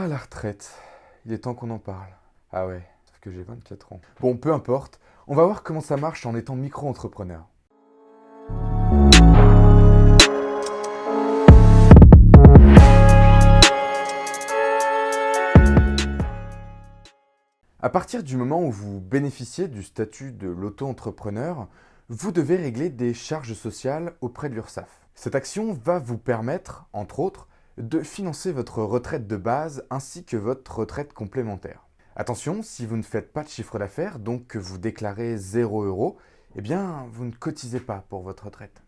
Ah, la retraite. Il est temps qu'on en parle. Ah ouais, sauf que j'ai 24 ans. Bon, peu importe. On va voir comment ça marche en étant micro-entrepreneur. À partir du moment où vous bénéficiez du statut de l'auto-entrepreneur, vous devez régler des charges sociales auprès de l'URSSAF. Cette action va vous permettre, entre autres, de financer votre retraite de base ainsi que votre retraite complémentaire. Attention, si vous ne faites pas de chiffre d'affaires, donc que vous déclarez 0 €, eh bien, vous ne cotisez pas pour votre retraite.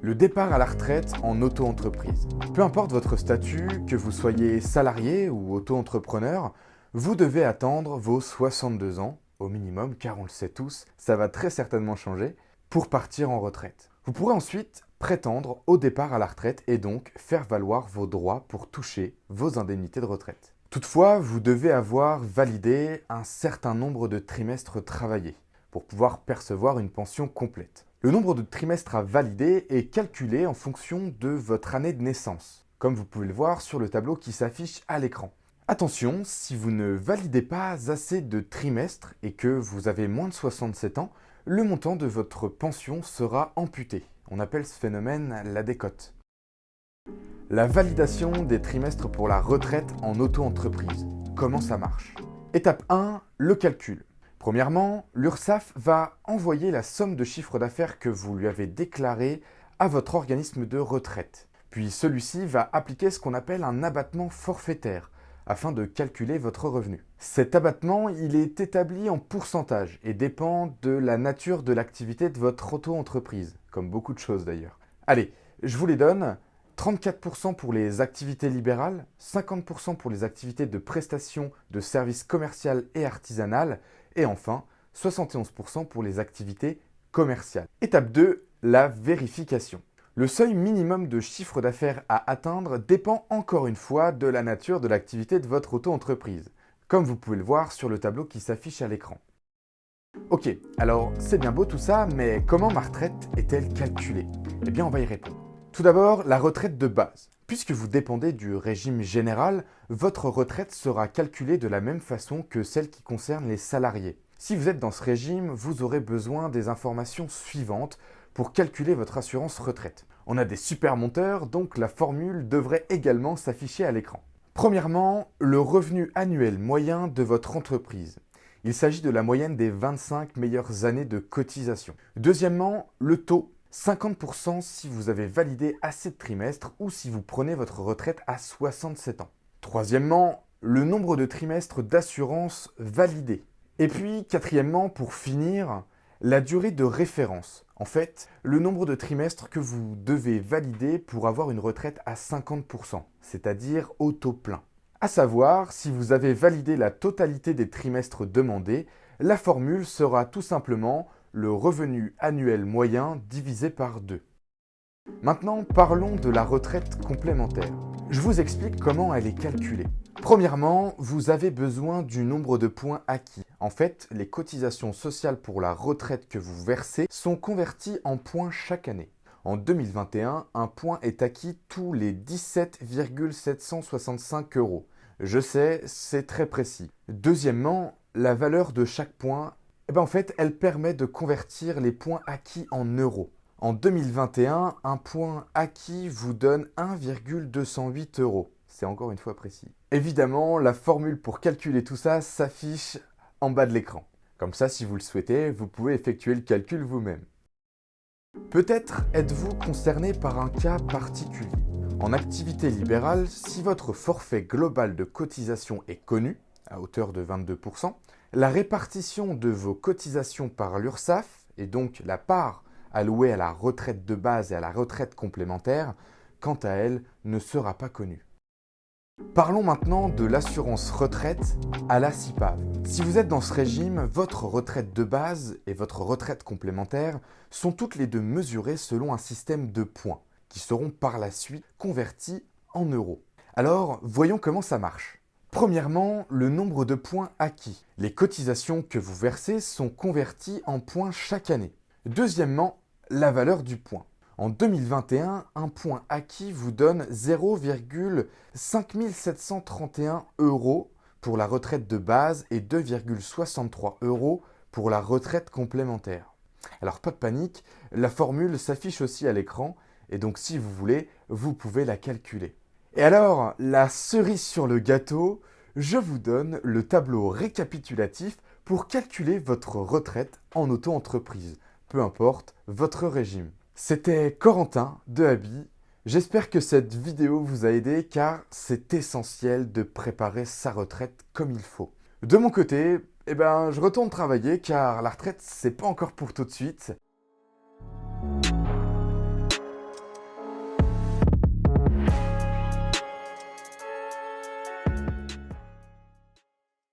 Le départ à la retraite en auto-entreprise. Peu importe votre statut, que vous soyez salarié ou auto-entrepreneur, vous devez attendre vos 62 ans, au minimum, car on le sait tous, ça va très certainement changer, pour partir en retraite. Vous pourrez ensuite prétendre au départ à la retraite et donc faire valoir vos droits pour toucher vos indemnités de retraite. Toutefois, vous devez avoir validé un certain nombre de trimestres travaillés pour pouvoir percevoir une pension complète. Le nombre de trimestres à valider est calculé en fonction de votre année de naissance, comme vous pouvez le voir sur le tableau qui s'affiche à l'écran. Attention, si vous ne validez pas assez de trimestres et que vous avez moins de 67 ans, le montant de votre pension sera amputé. On appelle ce phénomène la décote. La validation des trimestres pour la retraite en auto-entreprise. Comment ça marche? Étape 1, le calcul. Premièrement, l'URSSAF va envoyer la somme de chiffre d'affaires que vous lui avez déclaré à votre organisme de retraite. Puis celui-ci va appliquer ce qu'on appelle un abattement forfaitaire afin de calculer votre revenu. Cet abattement, il est établi en pourcentage et dépend de la nature de l'activité de votre auto-entreprise, comme beaucoup de choses d'ailleurs. Allez, je vous les donne. 34% pour les activités libérales, 50% pour les activités de prestation de services commerciaux et artisanales, et enfin 71% pour les activités commerciales. Étape 2, la vérification. Le seuil minimum de chiffre d'affaires à atteindre dépend encore une fois de la nature de l'activité de votre auto-entreprise, comme vous pouvez le voir sur le tableau qui s'affiche à l'écran. Ok, alors c'est bien beau tout ça, mais comment ma retraite est-elle calculée? Eh bien on va y répondre. Tout d'abord, la retraite de base. Puisque vous dépendez du régime général, votre retraite sera calculée de la même façon que celle qui concerne les salariés. Si vous êtes dans ce régime, vous aurez besoin des informations suivantes pour calculer votre assurance retraite. On a des super monteurs, donc la formule devrait également s'afficher à l'écran. Premièrement, le revenu annuel moyen de votre entreprise. Il s'agit de la moyenne des 25 meilleures années de cotisation. Deuxièmement, le taux. 50% si vous avez validé assez de trimestres ou si vous prenez votre retraite à 67 ans. Troisièmement, le nombre de trimestres d'assurance validés. Et puis, quatrièmement, pour finir, la durée de référence. En fait, le nombre de trimestres que vous devez valider pour avoir une retraite à 50%, c'est-à-dire au taux plein. À savoir, si vous avez validé la totalité des trimestres demandés, la formule sera tout simplement le revenu annuel moyen divisé par 2. Maintenant, parlons de la retraite complémentaire. Je vous explique comment elle est calculée. Premièrement, vous avez besoin du nombre de points acquis. En fait, les cotisations sociales pour la retraite que vous versez sont converties en points chaque année. En 2021, un point est acquis tous les 17,765 €. Je sais, c'est très précis. Deuxièmement, la valeur de chaque point, en fait, elle permet de convertir les points acquis en euros. En 2021, un point acquis vous donne 1,208 €. C'est encore une fois précis. Évidemment, la formule pour calculer tout ça s'affiche en bas de l'écran. Comme ça, si vous le souhaitez, vous pouvez effectuer le calcul vous-même. Peut-être êtes-vous concerné par un cas particulier. En activité libérale, si votre forfait global de cotisation est connu, à hauteur de 22%, la répartition de vos cotisations par l'URSSAF, et donc la part allouée à la retraite de base et à la retraite complémentaire, quant à elle, ne sera pas connue. Parlons maintenant de l'assurance retraite à la CIPAV. Si vous êtes dans ce régime, votre retraite de base et votre retraite complémentaire sont toutes les deux mesurées selon un système de points, qui seront par la suite convertis en euros. Alors, voyons comment ça marche. Premièrement, le nombre de points acquis. Les cotisations que vous versez sont converties en points chaque année. Deuxièmement, la valeur du point. En 2021, un point acquis vous donne 0,5731 euros pour la retraite de base et 2,63 euros pour la retraite complémentaire. Alors pas de panique, la formule s'affiche aussi à l'écran et donc si vous voulez, vous pouvez la calculer. Et alors, la cerise sur le gâteau, je vous donne le tableau récapitulatif pour calculer votre retraite en auto-entreprise, peu importe votre régime. C'était Corentin de Habi. J'espère que cette vidéo vous a aidé car c'est essentiel de préparer sa retraite comme il faut. De mon côté, je retourne travailler car la retraite, c'est pas encore pour tout de suite.